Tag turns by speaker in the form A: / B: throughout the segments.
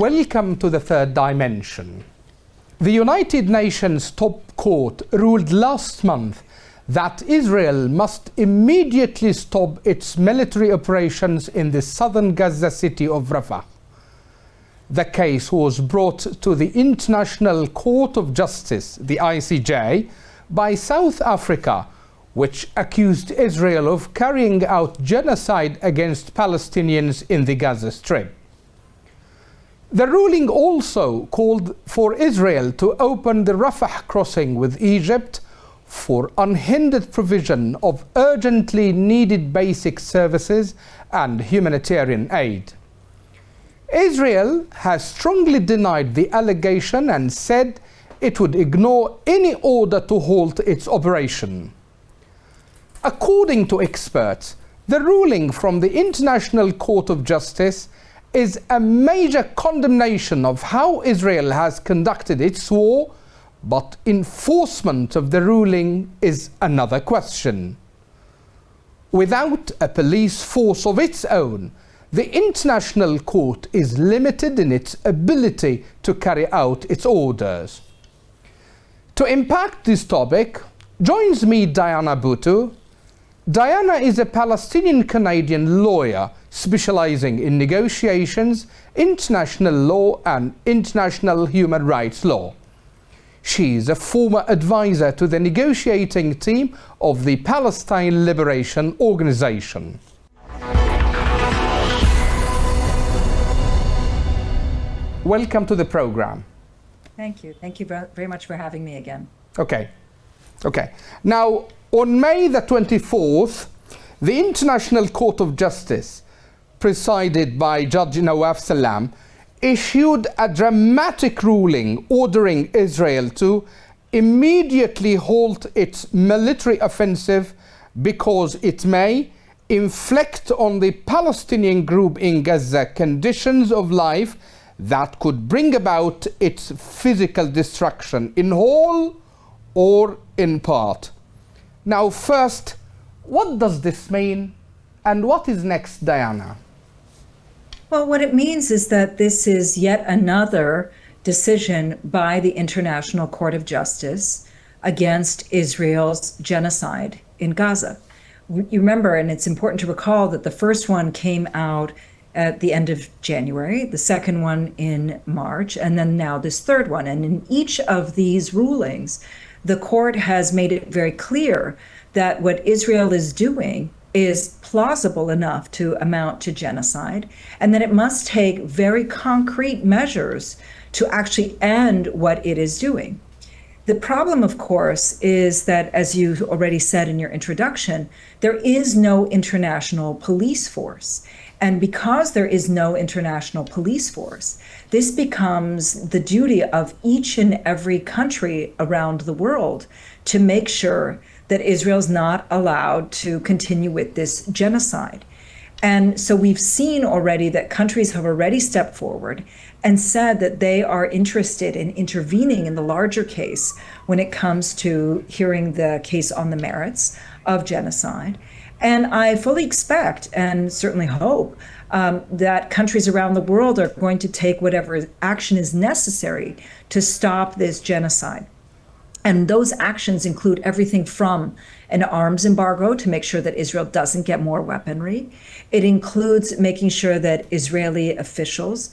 A: Welcome to the third dimension. The United Nations top court ruled last month that Israel must immediately stop its military operations in the southern Gaza city of Rafah. The case was brought to the International Court of Justice, the ICJ, by South Africa, which accused Israel of carrying out genocide against Palestinians in the Gaza Strip. The ruling also called for Israel to open the Rafah crossing with Egypt for unhindered provision of urgently needed basic services and humanitarian aid. Israel has strongly denied the allegation and said it would ignore any order to halt its operation. According to experts, the ruling from the International Court of Justice is a major condemnation of how Israel has conducted its war, but enforcement of the ruling is another question. Without a police force of its own, the International Court is limited in its ability to carry out its orders. To impact this topic, joins me Diana Buttu. Diana is a Palestinian-Canadian lawyer specializing in negotiations, international law and international human rights law. She is a former advisor to the negotiating team of the Palestine Liberation Organization. Welcome to the program.
B: Thank you. Thank you very much for having me again.
A: Okay. Now, on May the 24th, the International Court of Justice, presided by Judge Nawaf Salam, issued a dramatic ruling ordering Israel to immediately halt its military offensive because it may inflict on the Palestinian group in Gaza conditions of life that could bring about its physical destruction in whole or in part. Now, first, what does this mean and what is next, Diana?
B: Well, what it means is that this is yet another decision by the International Court of Justice against Israel's genocide in Gaza. You remember, and it's important to recall, that the first one came out at the end of January, the second one in March, and then now this third one. And in each of these rulings, the court has made it very clear that what Israel is doing is plausible enough to amount to genocide, and that it must take very concrete measures to actually end what it is doing. The problem, of course, is that, as you already said in your introduction, there is no international police force. And because there is no international police force, this becomes the duty of each and every country around the world to make sure that Israel's not allowed to continue with this genocide. And so we've seen already that countries have already stepped forward and said that they are interested in intervening in the larger case when it comes to hearing the case on the merits of genocide. And I fully expect and certainly hope that countries around the world are going to take whatever action is necessary to stop this genocide. And those actions include everything from an arms embargo to make sure that Israel doesn't get more weaponry. It includes making sure that Israeli officials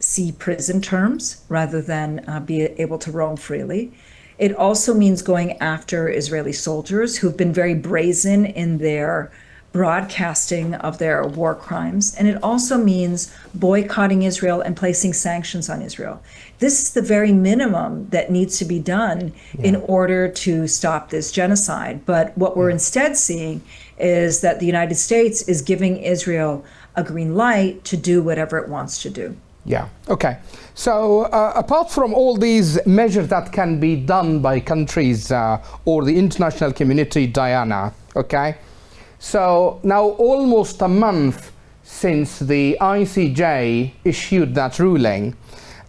B: see prison terms rather than be able to roam freely. It also means going after Israeli soldiers who've been very brazen in their broadcasting of their war crimes. And it also means boycotting Israel and placing sanctions on Israel. This is the very minimum that needs to be done in order to stop this genocide. But what we're instead seeing is that the United States is giving Israel a green light to do whatever it wants to do.
A: Yeah, okay. So apart from all these measures that can be done by countries or the international community, Diana, okay? So now almost a month since the ICJ issued that ruling,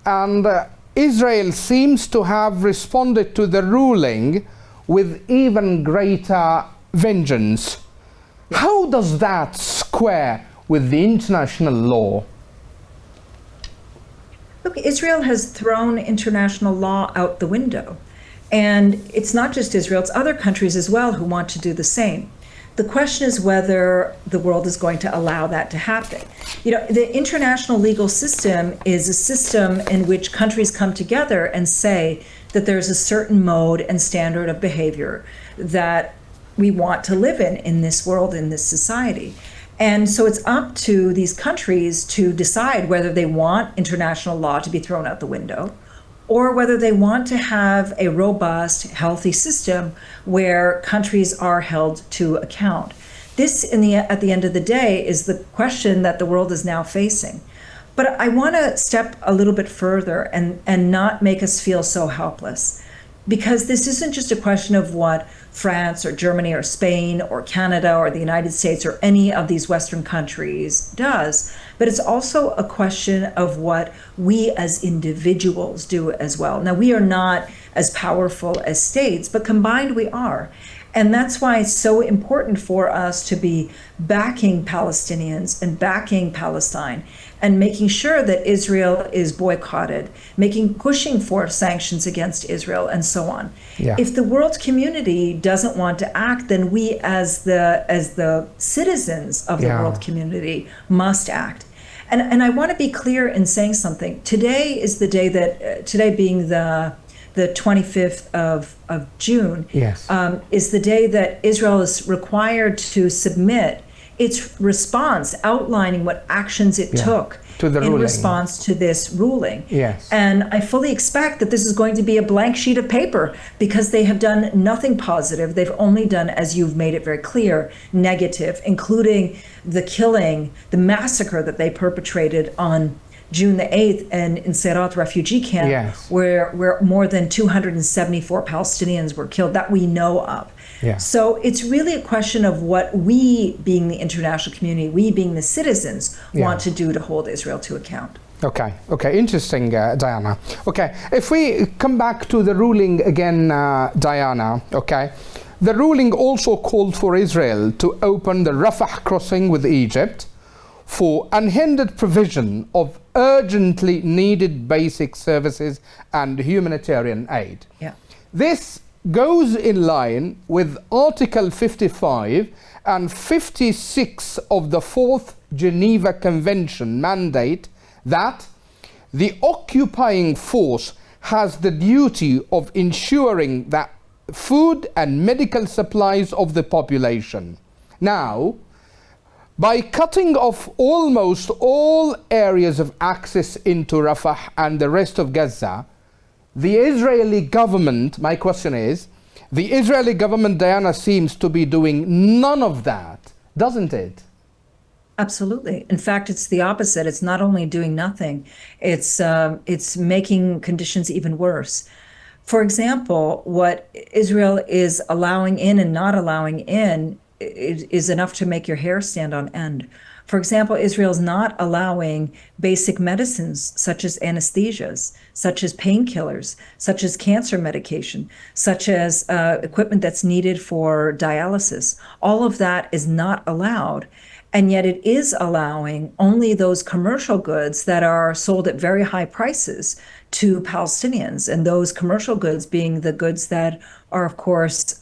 A: and Israel seems to have responded to the ruling with even greater vengeance. How does that square with the international law?
B: Look, Israel has thrown international law out the window. And it's not just Israel, it's other countries as well who want to do the same. The question is whether the world is going to allow that to happen. You know, the international legal system is a system in which countries come together and say that there's a certain mode and standard of behavior that we want to live in this world, in this society. And so it's up to these countries to decide whether they want international law to be thrown out the window or whether they want to have a robust, healthy system where countries are held to account. This, at the end of the day, is the question that the world is now facing. But I want to step a little bit further and not make us feel so helpless, because this isn't just a question of what France or Germany or Spain or Canada or the United States or any of these Western countries does, but it's also a question of what we as individuals do as well. Now, we are not as powerful as states, but combined we are. And that's why it's so important for us to be backing Palestinians and backing Palestine and making sure that Israel is boycotted, pushing for sanctions against Israel and so on.
A: Yeah.
B: If the world community doesn't want to act, then we as the citizens of the world community must act. And I want to be clear in saying something. Today is the day that, today being the 25th of June,
A: yes,
B: is the day that Israel is required to submit its response outlining what actions it took
A: to the
B: in
A: ruling.
B: Response to this ruling.
A: Yes.
B: And I fully expect that this is going to be a blank sheet of paper because they have done nothing positive. They've only done, as you've made it very clear, negative, including the killing, the massacre that they perpetrated on June the 8th in Sderot refugee camp,
A: yes,
B: where more than 274 Palestinians were killed that we know of.
A: Yeah.
B: So it's really a question of what we, being the international community, we being the citizens, want to do to hold Israel to account.
A: Okay, interesting, Diana. Okay, if we come back to the ruling again, Diana, okay, the ruling also called for Israel to open the Rafah crossing with Egypt for unhindered provision of urgently needed basic services and humanitarian aid.
B: Yeah.
A: This goes in line with Article 55 and 56 of the Fourth Geneva Convention mandate that the occupying force has the duty of ensuring that food and medical supplies of the population. Now, by cutting off almost all areas of access into Rafah and the rest of Gaza, the Israeli government, my question is, the Israeli government, Diana, seems to be doing none of that, doesn't it?
B: Absolutely. In fact, it's the opposite. It's not only doing nothing, it's making conditions even worse. For example, what Israel is allowing in and not allowing in is enough to make your hair stand on end. For example, Israel's not allowing basic medicines such as anesthesias, such as painkillers, such as cancer medication, such as equipment that's needed for dialysis. All of that is not allowed. And yet it is allowing only those commercial goods that are sold at very high prices to Palestinians. And those commercial goods being the goods that are, of course,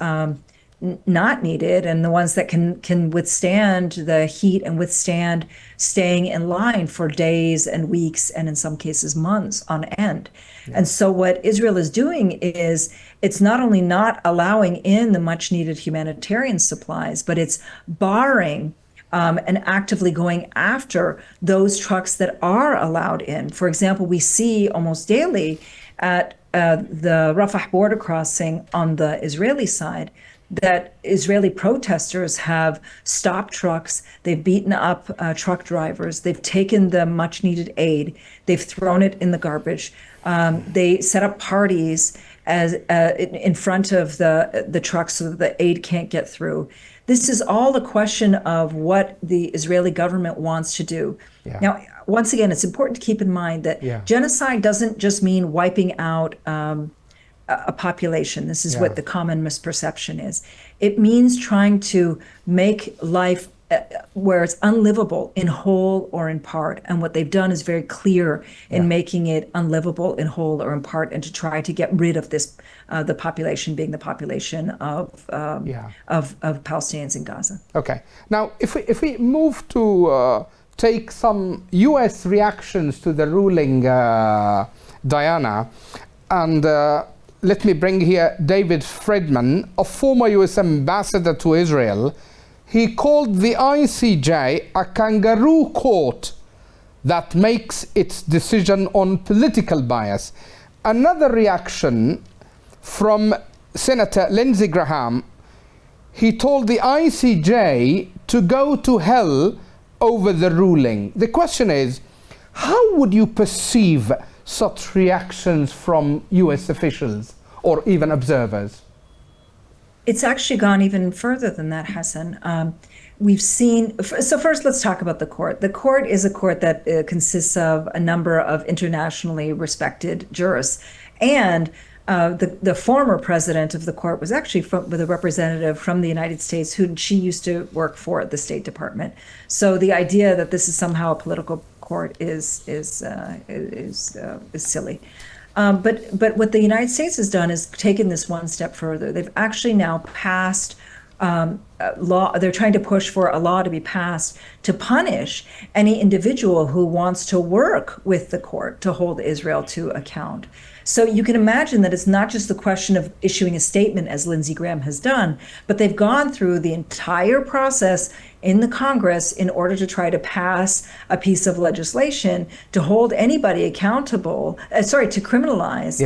B: not needed, and the ones that can withstand the heat and withstand staying in line for days and weeks and in some cases months on end. Yeah. And so what Israel is doing is it's not only not allowing in the much needed humanitarian supplies, but it's barring and actively going after those trucks that are allowed in. For example, we see almost daily at the Rafah border crossing on the Israeli side that Israeli protesters have stopped trucks, they've beaten up truck drivers, they've taken the much needed aid, they've thrown it in the garbage. They set up parties as in front of the trucks so that the aid can't get through. This is all a question of what the Israeli government wants to do. Yeah. Now, once again, it's important to keep in mind that genocide doesn't just mean wiping out a population. This is what the common misperception is. It means trying to make life where it's unlivable in whole or in part. And what they've done is very clear in making it unlivable in whole or in part, and to try to get rid of this, the population being the population of Palestinians in Gaza.
A: Okay. Now, if we move to take some U.S. reactions to the ruling, Diana, and let me bring here David Friedman, a former U.S. ambassador to Israel. He called the ICJ a kangaroo court that makes its decision on political bias. Another reaction from Senator Lindsey Graham, he told the ICJ to go to hell over the ruling. The question is, how would you perceive such reactions from US officials or even observers?
B: It's actually gone even further than that, Hassan. We've seen, so first let's talk about the court. The court is a court that consists of a number of internationally respected jurists. And the former president of the court was actually with a representative from the United States who she used to work for at the State Department. So the idea that this is somehow a political court is silly. But what the United States has done is taken this one step further. They've actually now passed law. They're trying to push for a law to be passed to punish any individual who wants to work with the court to hold Israel to account. So you can imagine that it's not just the question of issuing a statement, as Lindsey Graham has done, but they've gone through the entire process in the Congress in order to try to pass a piece of legislation to hold anybody accountable, to criminalize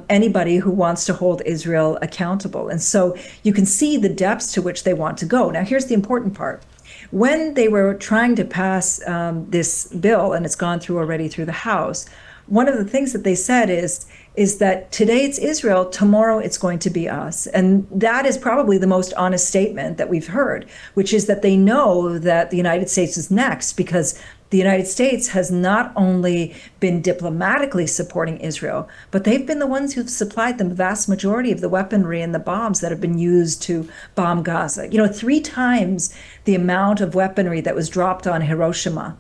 B: anybody who wants to hold Israel accountable. And so you can see the depths to which they want to go. Now, here's the important part. When they were trying to pass this bill, and it's gone through already through the House, one of the things that they said is that today it's Israel, tomorrow it's going to be us. And that is probably the most honest statement that we've heard, which is that they know that the United States is next, because the United States has not only been diplomatically supporting Israel, but they've been the ones who've supplied the vast majority of the weaponry and the bombs that have been used to bomb Gaza. 3 times the amount of weaponry that was dropped on Hiroshima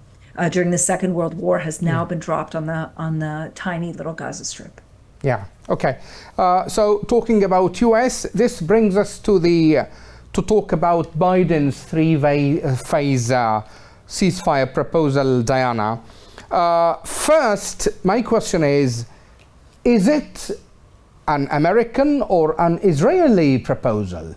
B: during the Second World War has now been dropped on the tiny little Gaza Strip.
A: Yeah. Okay. So talking about US, this brings us to talk about Biden's 3-phase ceasefire proposal, Diana. First, my question is it an American or an Israeli proposal?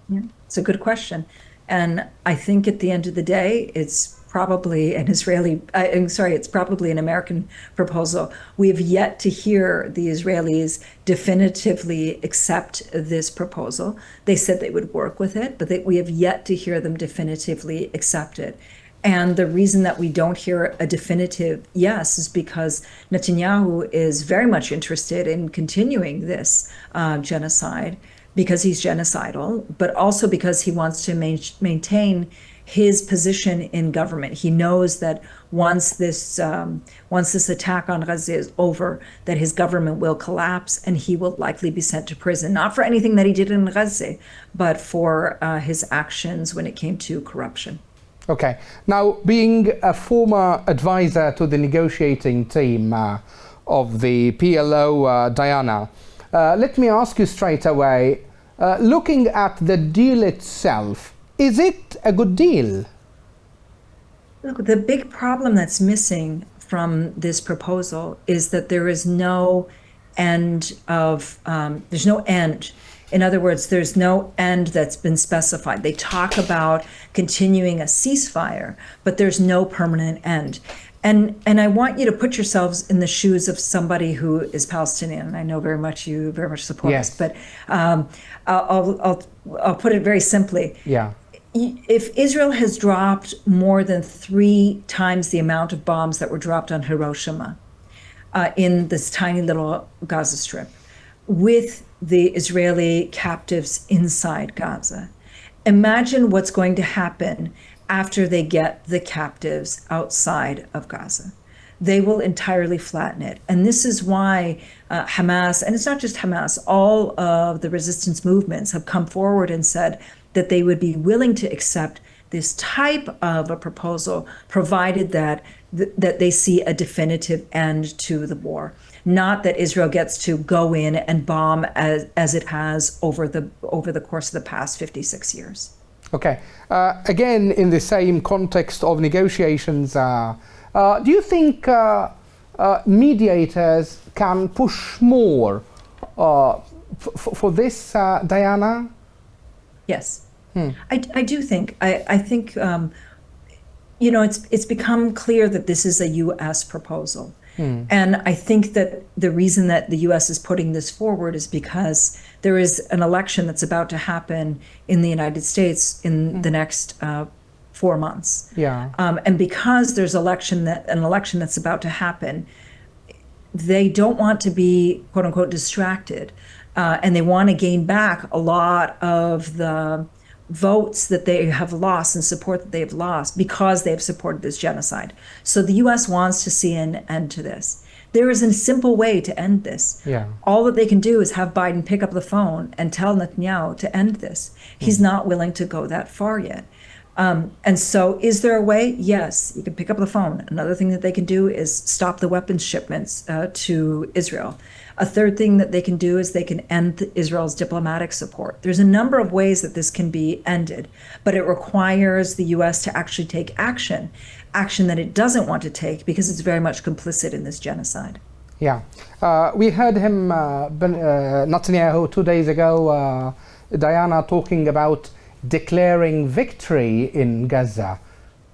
B: Yeah, it's a good question. And I think at the end of the day, it's probably it's probably an American proposal. We have yet to hear the Israelis definitively accept this proposal. They said they would work with it, but we have yet to hear them definitively accept it. And the reason that we don't hear a definitive yes is because Netanyahu is very much interested in continuing this genocide, because he's genocidal, but also because he wants to maintain his position in government. He knows that once this attack on Gaza is over, that his government will collapse and he will likely be sent to prison, not for anything that he did in Gaza, but for his actions when it came to corruption.
A: Okay. Now, being a former advisor to the negotiating team of the PLO, Diana, let me ask you straight away, looking at the deal itself, is it a good deal?
B: Look, the big problem that's missing from this proposal is that there is no end there's no end. In other words, there's no end that's been specified. They talk about continuing a ceasefire, but there's no permanent end. And I want you to put yourselves in the shoes of somebody who is Palestinian. And I know you very much support us, but I'll put it very simply.
A: Yeah.
B: If Israel has dropped more than 3 times the amount of bombs that were dropped on Hiroshima in this tiny little Gaza Strip, with the Israeli captives inside Gaza, imagine what's going to happen after they get the captives outside of Gaza. They will entirely flatten it. And this is why Hamas, and it's not just Hamas, all of the resistance movements have come forward and said that they would be willing to accept this type of a proposal, provided that that they see a definitive end to the war. Not that Israel gets to go in and bomb as it has over the course of the past 56 years.
A: Okay. Again, in the same context of negotiations, do you think mediators can push more for this, Diana?
B: Yes, I do think. I think it's become clear that this is a U.S. proposal. And I think that the reason that the U.S. is putting this forward is because there is an election that's about to happen in the United States in the next 4 months.
A: Yeah.
B: And because there's an election that's about to happen, they don't want to be, quote unquote, distracted. And they want to gain back a lot of the votes that they have lost and support that they have lost because they have supported this genocide. So the U.S. wants to see an end to this. There is a simple way to end this.
A: Yeah.
B: All that they can do is have Biden pick up the phone and tell Netanyahu to end this. He's not willing to go that far yet. And so is there a way? Yes, you can pick up the phone. Another thing that they can do is stop the weapons shipments to Israel. A third thing that they can do is they can end Israel's diplomatic support. There's a number of ways that this can be ended, but it requires the U.S. to actually take action that it doesn't want to take because it's very much complicit in this genocide.
A: Yeah. We heard him, Netanyahu, 2 days ago, Diana, talking about declaring victory in Gaza.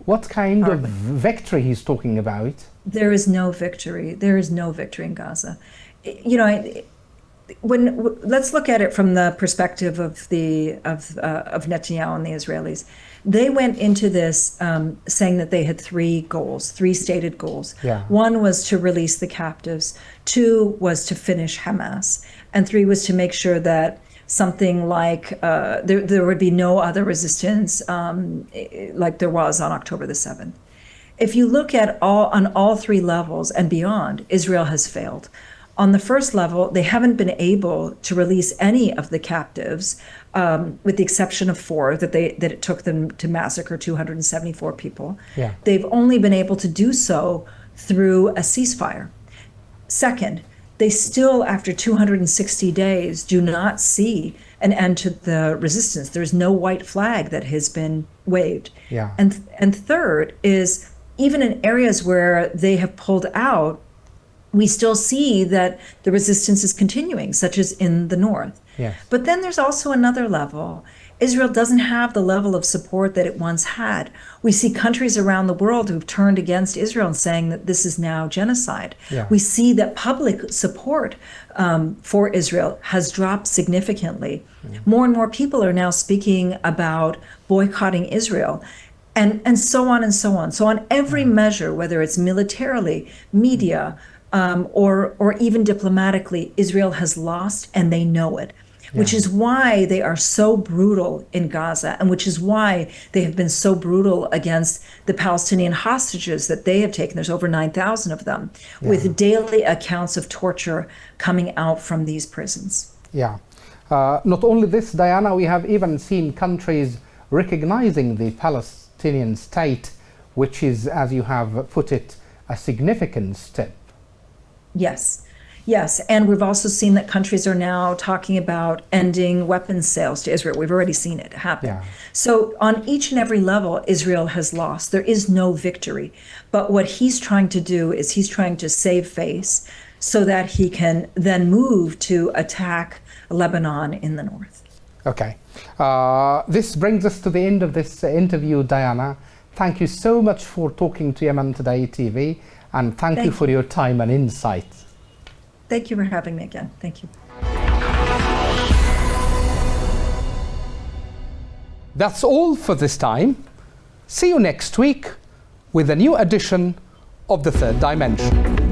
A: What kind of victory he's talking about? There is no victory.
B: There is no victory in Gaza. Let's look at it from the perspective of Netanyahu and the Israelis. They went into this saying that they had three stated goals.
A: Yeah.
B: One was to release the captives, 2 was to finish Hamas, and 3 was to make sure that something like there would be no other resistance like there was on October the 7th. If you look at on all 3 levels and beyond, Israel has failed. On the first level, they haven't been able to release any of the captives, with the exception of 4 that it took them to massacre 274 people.
A: Yeah.
B: They've only been able to do so through a ceasefire. Second, they still, after 260 days, do not see an end to the resistance. There's no white flag that has been waved.
A: Yeah.
B: And third is, even in areas where they have pulled out, we still see that the resistance is continuing, such as in the north.
A: Yes.
B: But then there's also another level. Israel doesn't have the level of support that it once had. We see countries around the world who've turned against Israel and saying that this is now genocide.
A: Yeah.
B: We see that public support for Israel has dropped significantly. More and more people are now speaking about boycotting Israel. And so on and so on. So on every measure, whether it's militarily, media, or even diplomatically, Israel has lost, and they know it. Which is why they are so brutal in Gaza, and which is why they have been so brutal against the Palestinian hostages that they have taken. There's over 9,000 of them, with daily accounts of torture coming out from these prisons.
A: Yeah. Not only this, Diana, we have even seen countries recognizing the Palestinian state, which is, as you have put it, a significant step.
B: Yes, and we've also seen that countries are now talking about ending weapons sales to Israel. We've already seen it happen.
A: Yeah.
B: So on each and every level, Israel has lost. There is no victory. But what he's trying to do is he's trying to save face so that he can then move to attack Lebanon in the north.
A: Okay. This brings us to the end of this interview, Diana. Thank you so much for talking to Yemen Today TV, and thank you for your time and insight.
B: Thank you for having me again. Thank you.
A: That's all for this time. See you next week with a new edition of The Third Dimension.